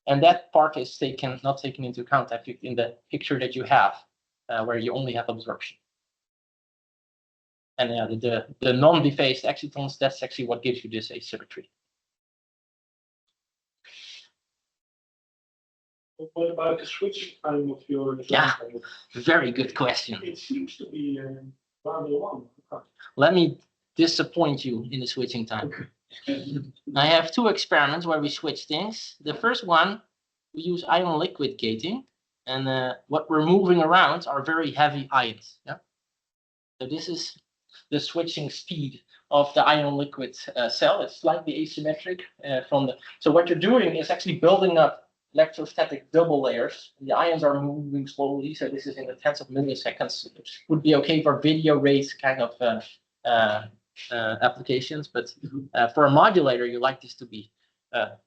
And that part is not taken into account in the picture that you have, where you only have absorption. And the non-dephased excitons, that's actually what gives you this asymmetry. What about the switching time of your? Yeah, very good question. It seems to be rather long. Let me disappoint you in the switching time. I have two experiments where we switch things. The first one, we use ion liquid gating, and what we're moving around are very heavy ions. Yeah. So this is the switching speed of the ion liquid cell. It's slightly asymmetric from the. So what you're doing is actually building up electrostatic double layers. The ions are moving slowly, so this is in the tens of milliseconds. It would be okay for video rate kind of applications, but for a modulator, you like this to be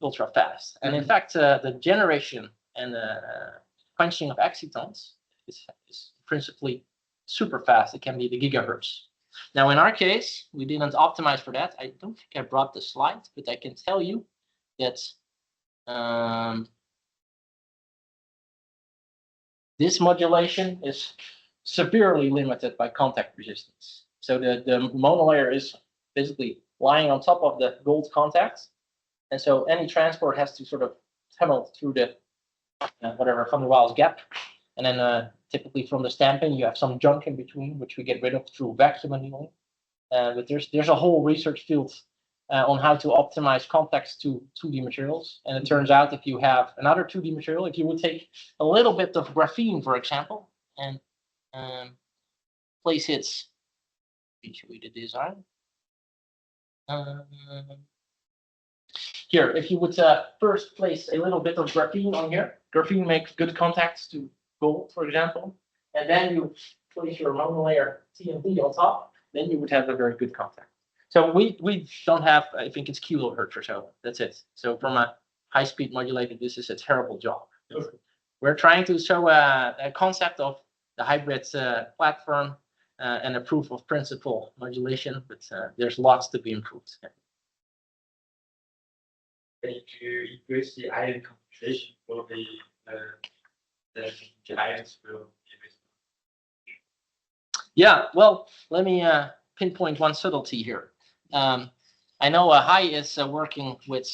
ultra fast. And in fact, the generation and quenching of excitons is principally super fast. It can be the gigahertz. Now, in our case, we didn't optimize for that. I don't think I brought the slides, but I can tell you that this modulation is severely limited by contact resistance. So the monolayer is basically lying on top of the gold contact. And so any transport has to sort of tunnel through the whatever van der Waals gap. And then typically from the stamping, you have some junk in between, which we get rid of through vacuum annealing. But there's a whole research field on how to optimize contacts to 2D materials. And it turns out if you have another 2D material, if you would take a little bit of graphene, for example, and place it, show you the design. Here, if you would first place a little bit of graphene on here, graphene makes good contacts to gold, for example, and then you place your monolayer TMD on top, then you would have a very good contact. So we don't have, I think it's kilohertz or so. That's it. So from a high-speed modulator, this is a terrible job. Okay. We're trying to show a concept of the hybrid platform and a proof of principle modulation, but there's lots to be improved. If you increase the ion concentration, will the ions will be. Yeah, well, let me pinpoint one subtlety here. I know Hai is working with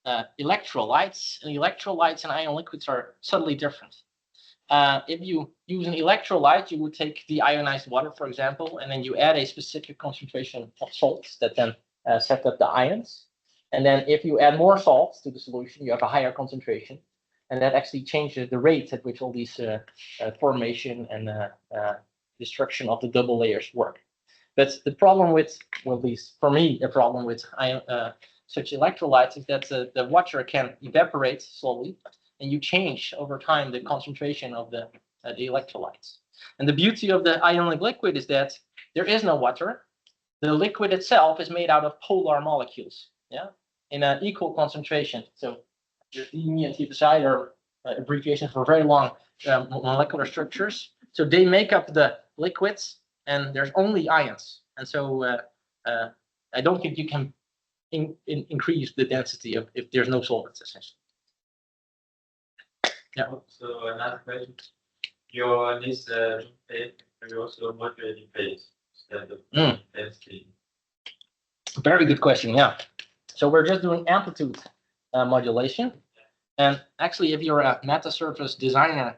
electrolytes, and electrolytes and ion liquids are subtly different. If you use an electrolyte, you would take deionized water, for example, and then you add a specific concentration of salts that then set up the ions. And then if you add more salts to the solution, you have a higher concentration, and that actually changes the rate at which all these formation and destruction of the double layers work. But the problem with, well, at least for me, a problem with such electrolytes is that the water can evaporate slowly, and you change over time the concentration of the electrolytes. And the beauty of the ionic liquid is that there is no water. The liquid itself is made out of polar molecules, yeah, in an equal concentration. So DME and TPSI are abbreviations for very long molecular structures. So they make up the liquids, and there's only ions. And so I don't think you can increase the density if there's no solvents, essentially. Yeah. So another question. Your this phase, you also modulating phase instead of density. Very good question. Yeah. So we're just doing amplitude modulation. And actually, if you're a metasurface designer,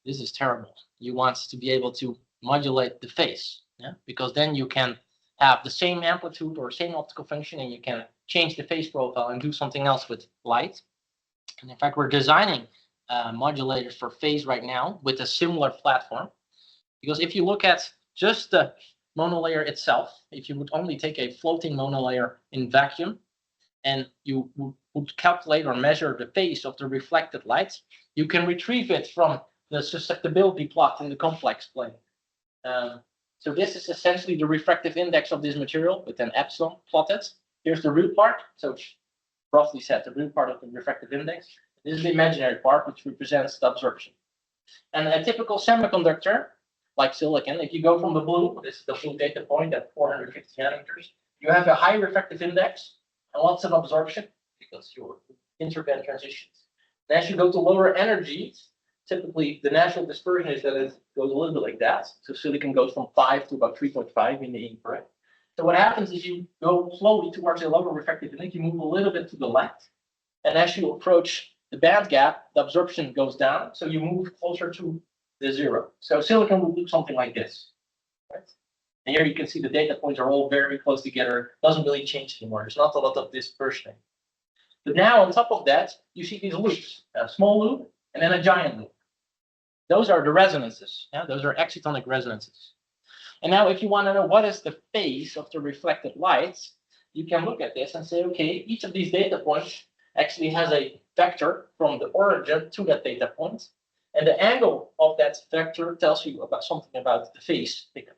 this is terrible. You want to be able to modulate the phase, yeah, because then you can have the same amplitude or same optical function, and you can change the phase profile and do something else with light. And in fact, we're designing modulators for phase right now with a similar platform. Because if you look at just the monolayer itself, if you would only take a floating monolayer in vacuum, and you would calculate or measure the phase of the reflected light, you can retrieve it from the susceptibility plot in the complex plane. So this is essentially the refractive index of this material with an epsilon plotted. Here's the real part, so roughly said, the real part of the refractive index. This is the imaginary part, which represents the absorption. And a typical semiconductor, like silicon, if you go from the blue, this is the blue data point at 450 nanometers, you have a high refractive index and lots of absorption because you interband transitions. And as you go to lower energies, typically the natural dispersion is that it goes a little bit like that. So silicon goes from 5 to about 3.5 in the infrared. So what happens is you go slowly towards a lower refractive index, you move a little bit to the left. And as you approach the band gap, the absorption goes down. So you move closer to the zero. So silicon will do something like this. Right? And here you can see the data points are all very close together. It doesn't really change anymore. There's not a lot of dispersion. But now on top of that, you see these loops, a small loop and then a giant loop. Those are the resonances. Yeah? Those are excitonic resonances. And now if you want to know what is the phase of the reflected lights, you can look at this and say, okay, each of these data points actually has a vector from the origin to that data point. And the angle of that vector tells you about something about the phase pickup.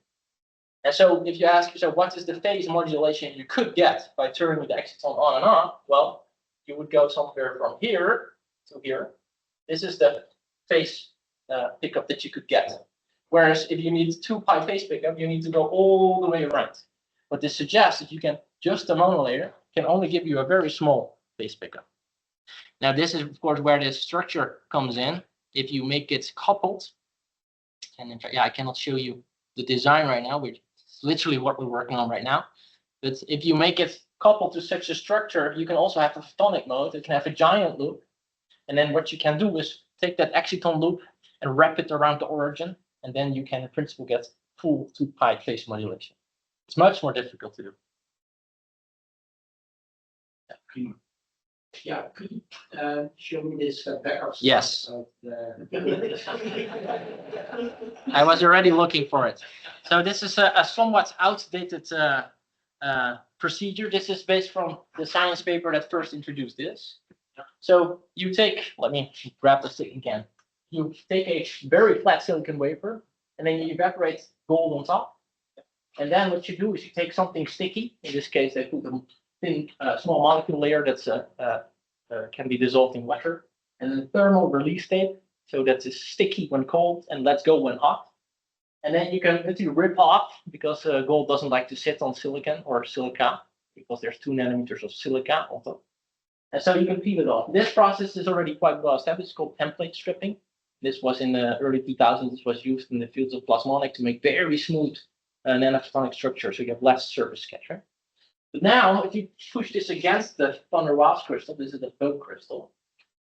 And so if you ask yourself, what is the phase modulation you could get by turning the exciton on and off? Well, you would go somewhere from here to here. This is the phase pickup that you could get. Whereas if you need 2 pi phase pickup, you need to go all the way around. But this suggests that you can just a monolayer can only give you a very small phase pickup. Now this is of course where this structure comes in. If you make it coupled, and in fact, yeah, I cannot show you the design right now, which is literally what we're working on right now. But if you make it coupled to such a structure, you can also have a photonic mode. It can have a giant loop. And then what you can do is take that exciton loop and wrap it around the origin. And then you can, in principle, get full 2 pi phase modulation. It's much more difficult to do. Yeah, could you show me this backup? Yes. Of I was already looking for it. So this is a somewhat outdated procedure. This is based from the science paper that first introduced this. So you take, let me grab the stick again. You take a very flat silicon wafer, and then you evaporate gold on top. And then what you do is you take something sticky. In this case, they put a thin small molecule layer that's can be dissolved in water, and then thermal release tape, so that it's sticky when cold and lets go when hot. And then you can literally rip off, because gold doesn't like to sit on silicon or silica, because there's 2 nanometers of silica on top. And so you can peel it off. This process is already quite well established. It's called template stripping. This was in the early 2000s. This was used in the fields of plasmonic to make very smooth nanophotonic structures, so you have less surface catcher. But now, if you push this against the van der Waals crystal, this is the Vogue crystal,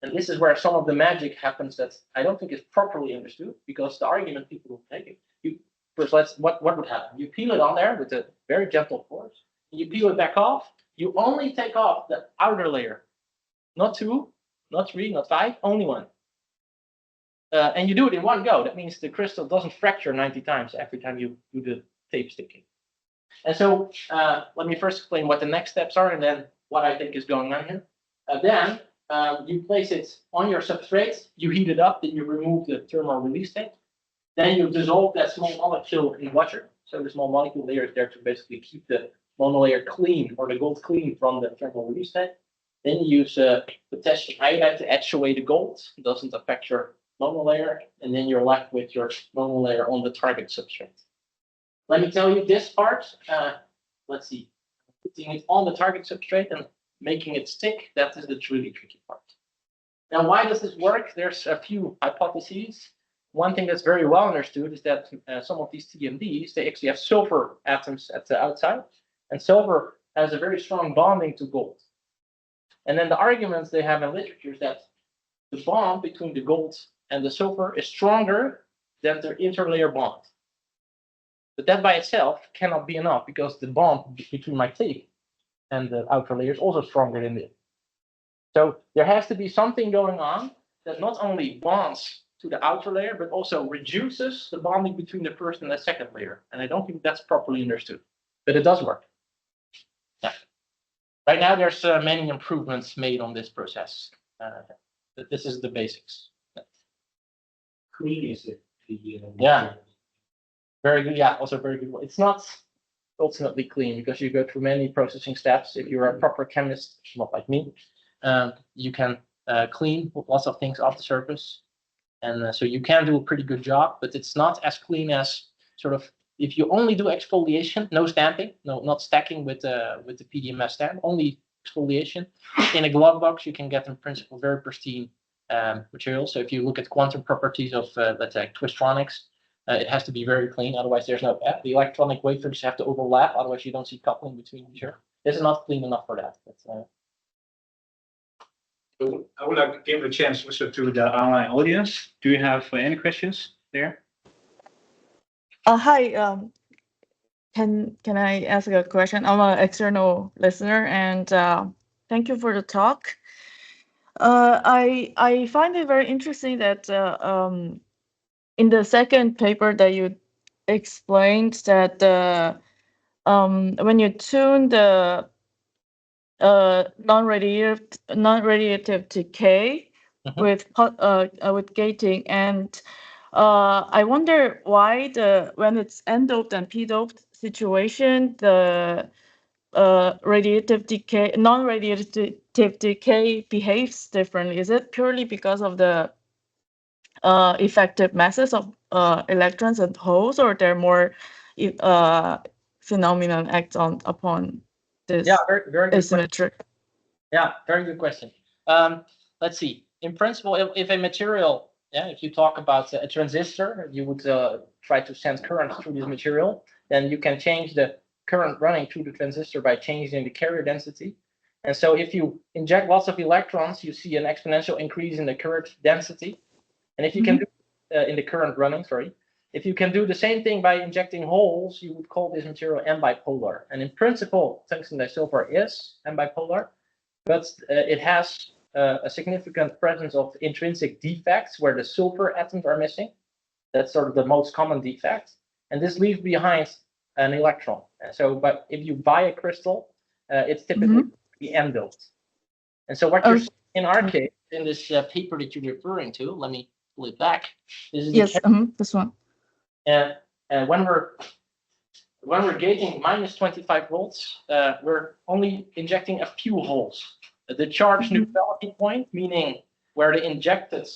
and this is where some of the magic happens that I don't think is properly understood, because the argument people will make it. First, what would happen? You peel it on there with a very gentle force, and you peel it back off. You only take off the outer layer, not 2, not 3, not 5, only 1. And you do it in one go. That means the crystal doesn't fracture 90 times every time you do the tape sticking. And so let me first explain what the next steps are, and then what I think is going on here. Then you place it on your substrate, you heat it up, then you remove the thermal release state. Then you dissolve that small molecule in water. So the small molecule layer is there to basically keep the monolayer clean, or the gold clean from the thermal release state. Then you use potassium iodide to etch away the gold. It doesn't affect your monolayer, and then you're left with your monolayer on the target substrate. Let me tell you this part. Let's see, putting it on the target substrate and making it stick, that is the really tricky part. Now, why does this work? There's a few hypotheses. One thing that's very well understood is that some of these TMDs, they actually have silver atoms at the outside, and silver has a very strong bonding to gold. And then the arguments they have in literature is that the bond between the gold and the silver is stronger than the interlayer bond. But that by itself cannot be enough, because the bond between my tape and the outer layer is also stronger than it. So there has to be something going on that not only bonds to the outer layer, but also reduces the bonding between the first and the second layer. And I don't think that's properly understood, but it does work. Yeah. Right now, there's many improvements made on this process. But this is the basics. Clean is it? Yeah. Very good. Yeah, also very good. It's not ultimately clean because you go through many processing steps. If you're a proper chemist, not like me, you can clean lots of things off the surface. And so you can do a pretty good job, but it's not as clean as sort of if you only do exfoliation, no stamping, no, not stacking with the PDMS stamp, only exfoliation. In a glove box, you can get in principle very pristine material. So if you look at quantum properties of let's say twistronics, it has to be very clean. Otherwise, there's no the electronic wafers have to overlap. Otherwise, you don't see coupling between each other. This is not clean enough for that. So I would like to give a chance also to the online audience. Do you have any questions there? Hi. Can I ask a question? I'm an external listener, and thank you for the talk. I find it very interesting that in the second paper that you explained that when you tune the non-radiative decay with gating, and I wonder why when it's n-doped and p-doped situation, the non-radiative decay behaves differently. Is it purely because of the effective masses of electrons and holes, or there are more phenomenon acts upon this? Yeah, very good asymmetric. Question. Yeah, very good question. Let's see. In principle, if a material, if you talk about a transistor, you would try to send current through this material, then you can change the current running through the transistor by changing the carrier density. And so if you inject lots of electrons, you see an exponential increase in the current density. And if you can do in the current running, if you can do the same thing by injecting holes, you would call this material n-bipolar. And in principle, tungsten disilver is n-bipolar, but it has a significant presence of intrinsic defects where the silver atoms are missing. That's sort of the most common defect. And this leaves behind an electron. So, but if you buy a crystal, it's typically the n-doped. And so what you're seeing in our case, in this paper that you're referring to, let me pull it back. This is this one. And when we're gating minus 25 volts, we're only injecting a few holes. The charge neutrality point, meaning where the injected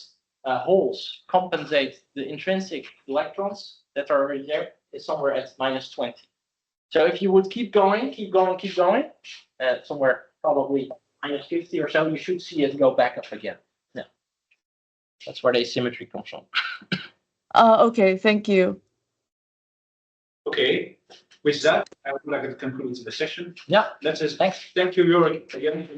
holes compensate the intrinsic electrons that are already there, is somewhere at minus 20. So if you would keep going, somewhere probably minus 50 or so, you should see it go back up again. Yeah, that's where the asymmetry comes from. Okay, thank you. Okay, with that, I would like to conclude the session. Yeah, Let's just thanks. thank you, Jorik, again.